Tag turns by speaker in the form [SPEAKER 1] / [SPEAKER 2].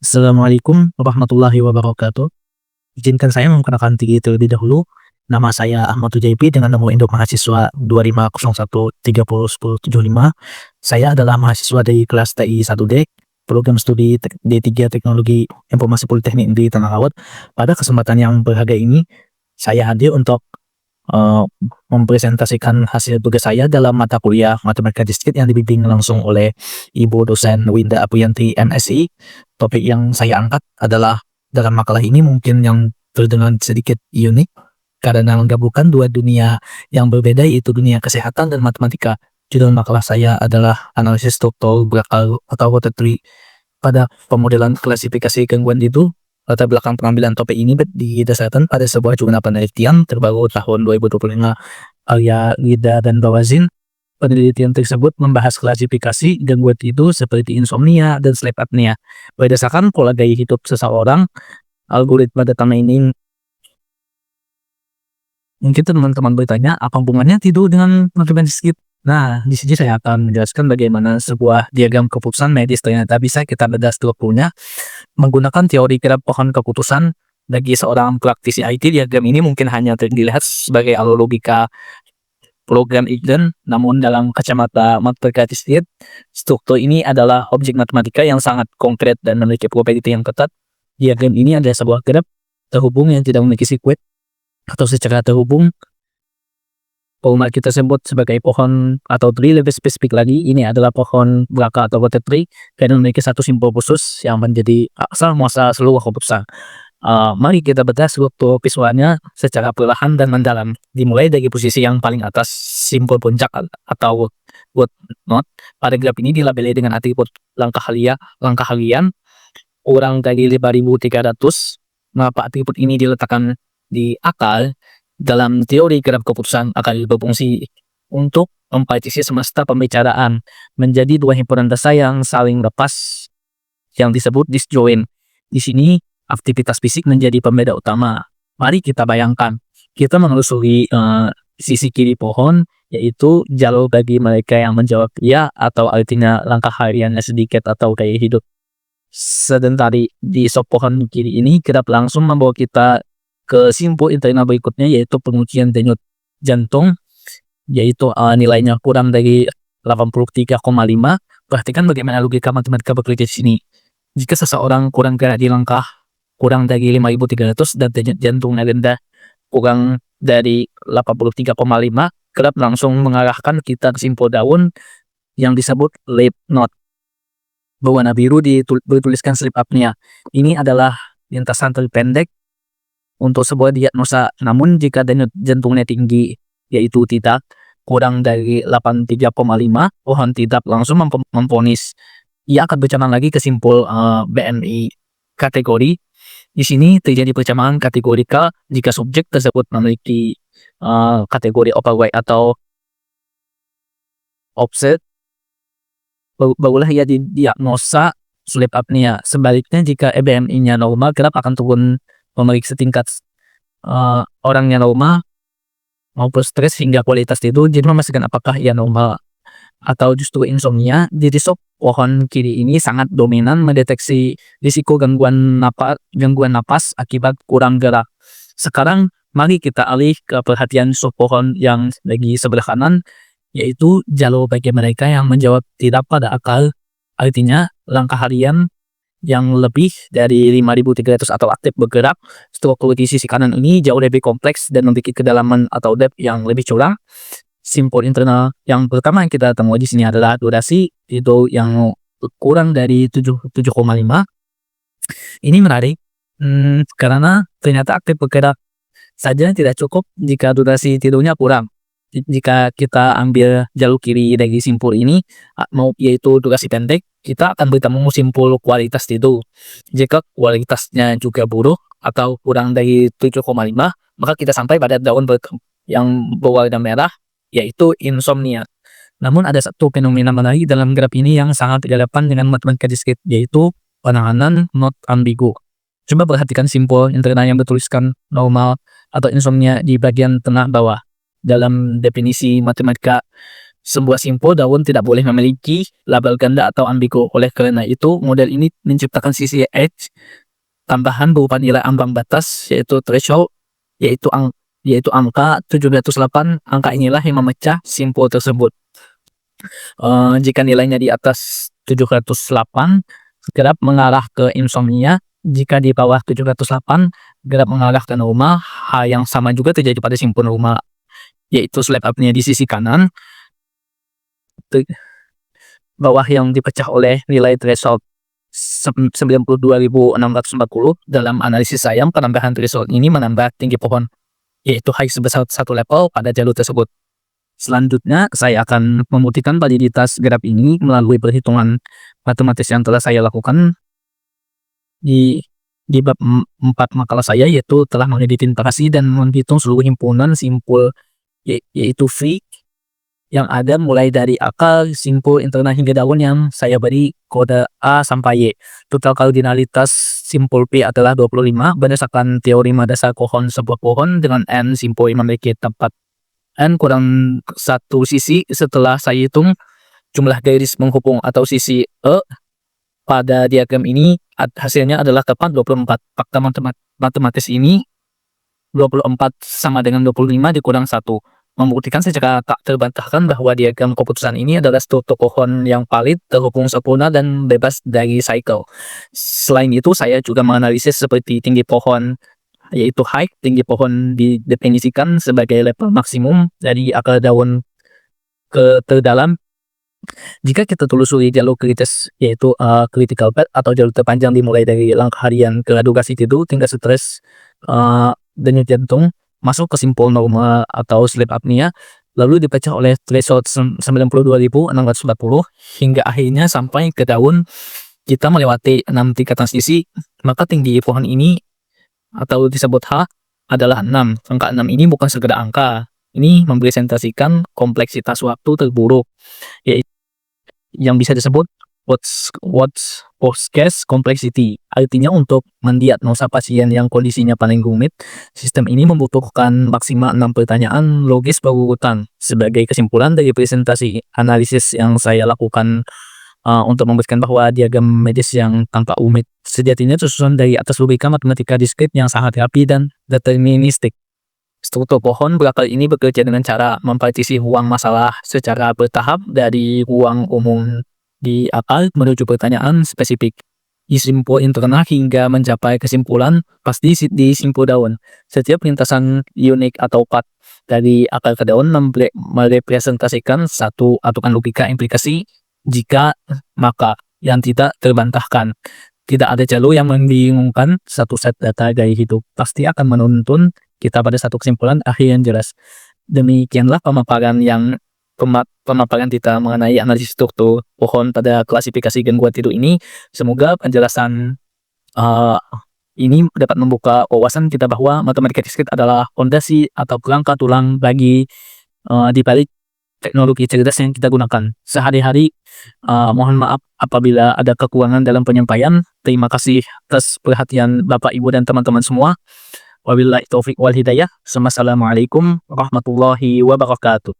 [SPEAKER 1] Assalamualaikum warahmatullahi wabarakatuh. Izinkan saya memperkenalkan diri terlebih dahulu. Nama saya Ahmad Tujaibi dengan nomor induk mahasiswa 2501301075. Saya adalah mahasiswa dari kelas TI 1D, program studi D3 Teknologi Informasi Politeknik di Tanah Laut. Pada kesempatan yang berharga ini, saya hadir untuk mempresentasikan hasil tugas saya dalam mata kuliah Matematika Diskrit yang dibimbing langsung oleh Ibu dosen Winda Apriyanti MSI. Topik yang saya angkat adalah dalam makalah ini mungkin yang terdengar sedikit unik karena menggabungkan dua dunia yang berbeda, yaitu dunia kesehatan dan matematika. Judul makalah saya adalah analisis struktur berakar atau water tree. Pada pemodelan klasifikasi gangguan itu, latar belakang pengambilan topik ini didasarkan pada sebuah jurnal penelitian terbaru tahun 2025 Arya Lida dan Bawazin. Penelitian tersebut membahas klasifikasi gangguan tidur seperti insomnia dan sleep apnea. Berdasarkan pola gaya hidup seseorang, algoritma data mining. Mungkin teman-teman bertanya, apa hubungannya tidur dengan matematika diskrit? Nah, di sini saya akan menjelaskan bagaimana sebuah diagram keputusan medis ternyata bisa kita bedah strukturnya menggunakan teori graf pohon keputusan. Bagi seorang praktisi IT, diagram ini mungkin hanya dilihat sebagai alur logika program hidden, namun dalam kacamata matematika diskrit, struktur ini adalah objek matematika yang sangat konkret dan memiliki properti yang ketat. Diagram ini adalah sebuah graf terhubung yang tidak memiliki sirkuit atau secara terhubung. Format kita sebut sebagai pohon atau tree. Lebih spesifik lagi, ini adalah pohon belaka atau water tree dan memiliki satu simbol khusus yang menjadi asal muasal seluruh keputusan. Mari kita bedah struktur visualnya secara perlahan dan mendalam. Dimulai dari posisi yang paling atas, simbol puncak atau root node. Pada graf ini dilabeli dengan atribut langkah harian kurang dari 5.300. Mengapa atribut ini diletakkan di akal? Dalam teori graf keputusan akan berfungsi untuk mempartisi semesta pembicaraan menjadi dua himpunan data yang saling lepas yang disebut disjoint. Di sini aktivitas fisik menjadi pembeda utama. Mari kita bayangkan, kita menelusuri sisi kiri pohon, yaitu jalur bagi mereka yang menjawab ya, atau artinya langkah hariannya sedikit atau gaya hidup sedentari. Di sop pohon kiri ini, graf langsung membawa kita ke simpul internal berikutnya, yaitu pengujian denyut jantung, yaitu nilainya kurang dari 83,5. Perhatikan bagaimana logika matematika bekerja di sini. Jika seseorang kurang gerak di langkah kurang dari 5.300 dan denyut jantungnya rendah kurang dari 83,5, graf langsung mengarahkan kita ke simpul daun yang disebut lymph node. Berwarna biru bertuliskan sleep apnea. Ini adalah lintasan terpendek untuk sebuah diagnosa. Namun jika denyut jantungnya tinggi, yaitu tidak kurang dari 83,5, pohon tidak langsung memvonis ia akan bercabang lagi ke simpul BMI kategori. Di sini terjadi percabangan kategorikal jika subjek tersebut memiliki kategori overweight atau offset, barulah ia didiagnosa sleep apnea. Sebaliknya, jika BMI-nya normal, graf akan turun memeriksa tingkat orangnya normal maupun stres hingga kualitas tidur, jadi memastikan apakah ia normal atau justru insomnia. Jadi sop pohon kiri ini sangat dominan mendeteksi risiko gangguan napas akibat kurang gerak. Sekarang mari kita alih ke perhatian sop pohon yang lagi sebelah kanan, yaitu jalur bagi mereka yang menjawab tidak pada akal, artinya langkah harian yang lebih dari 5.300 atau aktif bergerak. Struktur di sisi kanan ini jauh lebih kompleks dan memiliki kedalaman atau depth yang lebih curam. Simpul internal yang pertama yang kita temui di sini adalah durasi tidur yang kurang dari 7,5. Ini menarik karena ternyata aktif bergerak saja tidak cukup jika durasi tidurnya kurang. Jika kita ambil jalur kiri dari simpul ini, yaitu durasi pendek, kita akan bertemu simpul kualitas tidur. Jika kualitasnya juga buruk atau kurang dari 7,5, maka kita sampai pada daun yang berwarna merah, yaitu insomnia. Namun ada satu fenomena menarik dalam graf ini yang sangat relevan dengan matematika diskrit, yaitu penanganan not ambigu. Coba perhatikan simpul internal yang bertuliskan normal atau insomnia di bagian tengah bawah. Dalam definisi matematika Sebuah simpul daun tidak boleh memiliki label ganda atau ambigu. Oleh karena itu, model ini menciptakan sisi edge tambahan berupa nilai ambang batas, yaitu threshold, yaitu angka 708. Angka inilah yang memecah simpul tersebut. Jika nilainya di atas 708, gerak mengarah ke insomnia. Jika di bawah 708, gerak mengarah ke normal. Hal yang sama juga terjadi pada simpul normal, yaitu sleep apnea di sisi kanan. Bawah yang dipecah oleh nilai threshold 92.640. Dalam analisis saya, penambahan threshold ini menambah tinggi pohon, yaitu high sebesar 1 level pada jalur tersebut. Selanjutnya, saya akan membuktikan validitas graf ini melalui perhitungan matematis yang telah saya lakukan di bab 4 makalah saya, yaitu telah mengidentifikasi dan menghitung seluruh himpunan simpul, yaitu V yang ada mulai dari akar, simpul, internal hingga daun yang saya beri kode A sampai Y. Total kardinalitas simpul P adalah 25 berdasarkan teori dasar pohon. Sebuah pohon dengan N simpul yang memiliki tempat N kurang satu sisi. Setelah saya hitung jumlah garis menghubung atau sisi E pada diagram ini, hasilnya adalah tepat 24. Fakta matematis ini 24 sama dengan 25 dikurang 1. Membuktikan secara tak terbantahkan bahwa diagram keputusan ini adalah struktur pohon yang valid, terhubung sempurna, dan bebas dari cycle. Selain itu, saya juga menganalisis seperti tinggi pohon, yaitu height. Tinggi pohon didefinisikan sebagai level maksimum dari akar daun ke terdalam. Jika kita telusuri jalur kritis, yaitu critical path atau jalur terpanjang dimulai dari langkah harian ke durasi tidur, tingkat stres, denyut jantung, masuk ke simpul normal atau sleep apnea, lalu dipecah oleh threshold 92.640 hingga akhirnya sampai ke daun. Kita melewati 6 tingkat transisi, maka tinggi pohon ini atau disebut H adalah 6. Angka 6 ini bukan sekedar angka, ini merepresentasikan kompleksitas waktu terburuk, yaitu yang bisa disebut worst case complexity. Artinya, untuk mendiagnosa pasien yang kondisinya paling rumit, sistem ini membutuhkan maksimal 6 pertanyaan logis berurutan. Sebagai kesimpulan dari presentasi analisis yang saya lakukan untuk membuktikan bahwa diagram medis yang tampak rumit sejatinya tersusun dari atas logika matematika diskrit yang sangat rapi dan deterministik. Struktur pohon berakar ini bekerja dengan cara mempartisi ruang masalah secara bertahap dari ruang umum di akar menuju pertanyaan spesifik di simpul internal hingga mencapai kesimpulan pasti di simpul daun. Setiap lintasan unik atau path dari akar ke daun merepresentasikan satu aturan logika implikasi jika maka yang tidak terbantahkan. Tidak ada jalur yang membingungkan. Satu set data gaya hidup pasti akan menuntun kita pada satu kesimpulan akhir yang jelas. Demikianlah pemaparan kita mengenai analisis struktur pohon pada klasifikasi gangguan tidur ini. Semoga penjelasan ini dapat membuka wawasan kita bahwa matematika diskrit adalah fondasi atau kerangka tulang bagi di balik teknologi cerdas yang kita gunakan sehari-hari. Mohon maaf apabila ada kekurangan dalam penyampaian. Terima kasih atas perhatian Bapak, Ibu, dan teman-teman semua. Wabillahi taufiq wal hidayah. Wassalamualaikum warahmatullahi wabarakatuh.